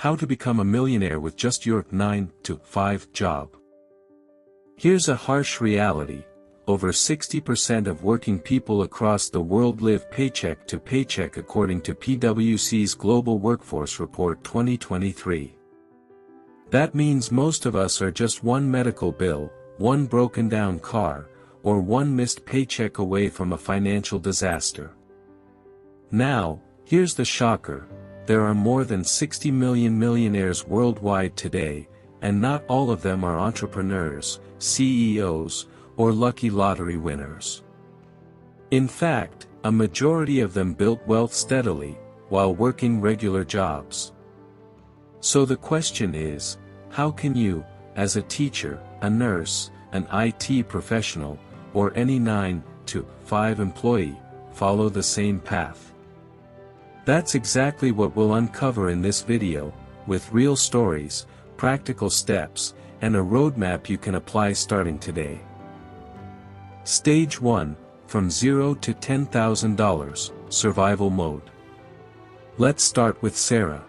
How to become a millionaire with just your 9-to-5 job. Here's a harsh reality. Over 60% of working people across the world live paycheck to paycheck according to PwC's Global Workforce Report 2023. That means most of us are just one medical bill, one broken down car, or one missed paycheck away from a financial disaster. Now, here's the shocker. There are more than 60 million millionaires worldwide today, and not all of them are entrepreneurs, CEOs, or lucky lottery winners. In fact, a majority of them built wealth steadily, while working regular jobs. So the question is, how can you, as a teacher, a nurse, an IT professional, or any 9-to-5 employee, follow the same path? That's exactly what we'll uncover in this video, with real stories, practical steps, and a roadmap you can apply starting today. Stage 1, from $0 to $10,000, Survival Mode. Let's start with Sarah.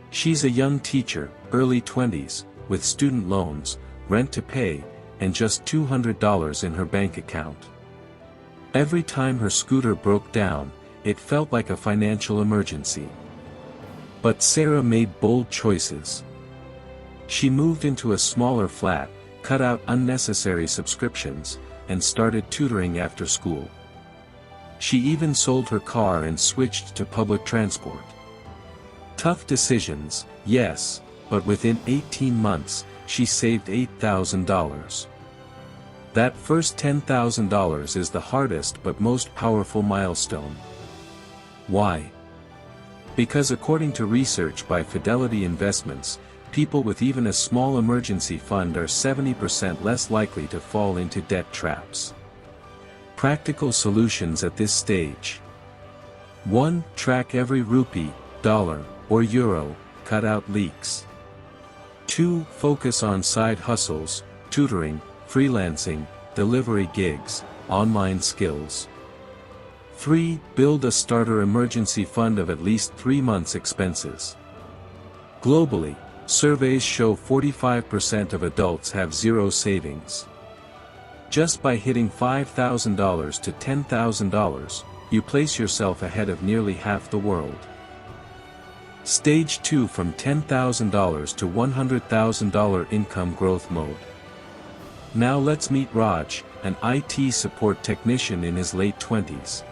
She's a young teacher, early 20s, with student loans, rent to pay, and just $200 in her bank account. Every time her scooter broke down, it felt like a financial emergency. But Sarah made bold choices. She moved into a smaller flat, cut out unnecessary subscriptions, and started tutoring after school. She even sold her car and switched to public transport. Tough decisions, yes, but within 18 months, she saved $8,000. That first $10,000 is the hardest but most powerful milestone. Why? Because according to research by Fidelity Investments, people with even a small emergency fund are 70% less likely to fall into debt traps. Practical solutions at this stage. 1. Track every rupee, dollar, or euro, cut out leaks. 2. Focus on side hustles, tutoring, freelancing, delivery gigs, online skills. 3. Build a starter emergency fund of at least 3 months' expenses. Globally, surveys show 45% of adults have zero savings. Just by hitting $5,000 to $10,000, you place yourself ahead of nearly half the world. Stage 2, from $10,000 to $100,000 income growth mode. Now let's meet Raj, an IT support technician in his late 20s.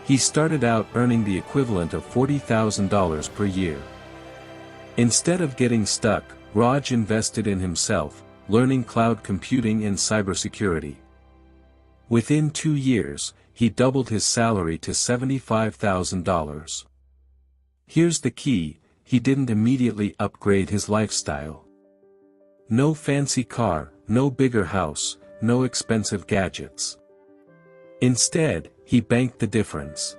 He started out earning the equivalent of $40,000 per year. Instead of getting stuck, Raj invested in himself, learning cloud computing and cybersecurity. Within 2 years, he doubled his salary to $75,000. Here's the key: he didn't immediately upgrade his lifestyle. No fancy car, no bigger house, no expensive gadgets. Instead, he banked the difference.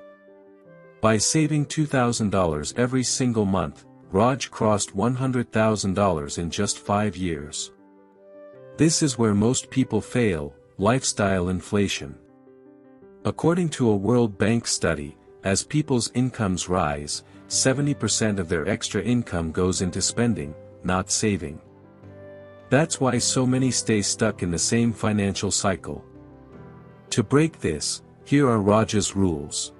By saving $2,000 every single month, Raj crossed $100,000 in just 5 years. This is where most people fail: lifestyle inflation. According to a World Bank study, as people's incomes rise, 70% of their extra income goes into spending, not saving. That's why so many stay stuck in the same financial cycle. To break this, here are Raj's rules.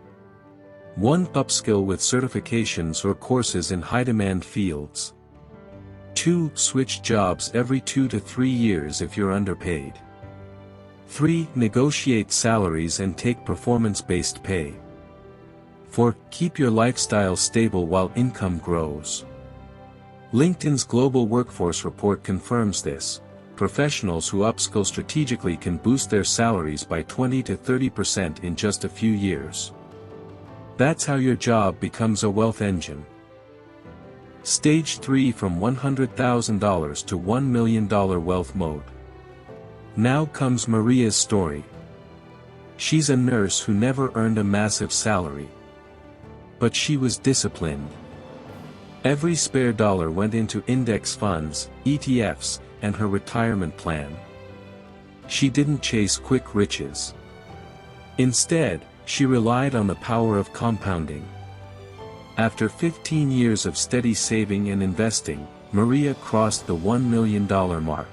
1. Upskill with certifications or courses in high-demand fields. 2. Switch jobs every 2 to 3 years if you're underpaid. 3. Negotiate salaries and take performance-based pay. 4. Keep your lifestyle stable while income grows. LinkedIn's Global Workforce Report confirms this. Professionals who upskill strategically can boost their salaries by 20 to 30% in just a few years. That's how your job becomes a wealth engine. Stage 3, from $100,000 to $1 million wealth mode. Now comes Maria's story. She's a nurse who never earned a massive salary. But she was disciplined. Every spare dollar went into index funds, ETFs, and her retirement plan. She didn't chase quick riches. Instead, she relied on the power of compounding. After 15 years of steady saving and investing, Maria crossed the $1 million mark.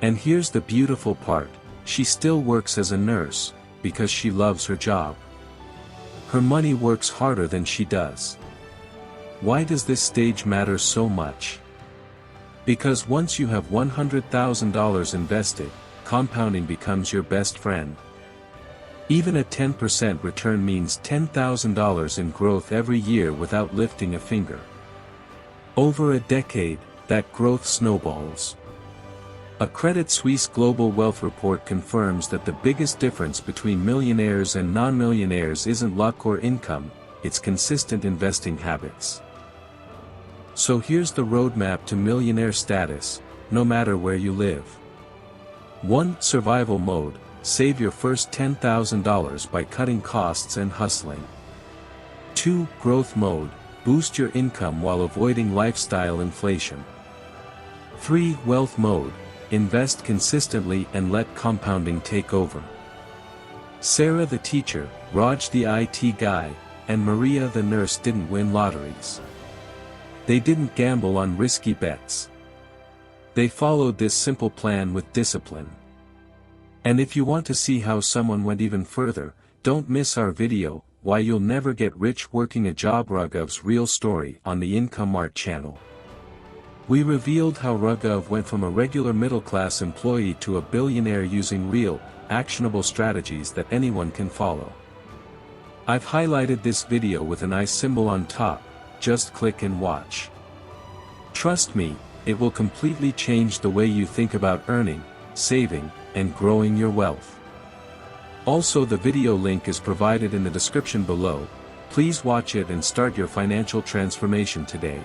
And here's the beautiful part, she still works as a nurse, because she loves her job. Her money works harder than she does. Why does this stage matter so much? Because once you have $100,000 invested, compounding becomes your best friend. Even a 10% return means $10,000 in growth every year without lifting a finger. Over a decade, that growth snowballs. A Credit Suisse Global Wealth Report confirms that the biggest difference between millionaires and non-millionaires isn't luck or income, it's consistent investing habits. So here's the roadmap to millionaire status, no matter where you live. 1. Survival mode, save your first $10,000 by cutting costs and hustling. 2. Growth mode, boost your income while avoiding lifestyle inflation. 3. Wealth mode, invest consistently and let compounding take over. Sarah the teacher, Raj the IT guy, and Maria the nurse didn't win lotteries. They didn't gamble on risky bets. They followed this simple plan with discipline. And if you want to see how someone went even further, don't miss our video, Why You'll Never Get Rich Working a Job, Raghav's real story, on the IncomeMart channel. We revealed how Raghav went from a regular middle-class employee to a billionaire using real, actionable strategies that anyone can follow. I've highlighted this video with an eye symbol on top, just click and watch. Trust me, it will completely change the way you think about earning, saving, and growing your wealth. Also, the video link is provided in the description below. Please watch it and start your financial transformation today.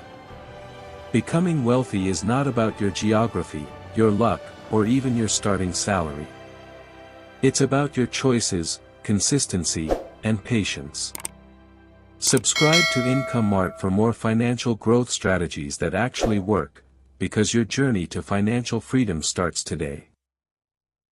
Becoming wealthy is not about your geography, your luck, or even your starting salary. It's about your choices, consistency, and patience. Subscribe to IncomeMart for more financial growth strategies that actually work, because your journey to financial freedom starts today.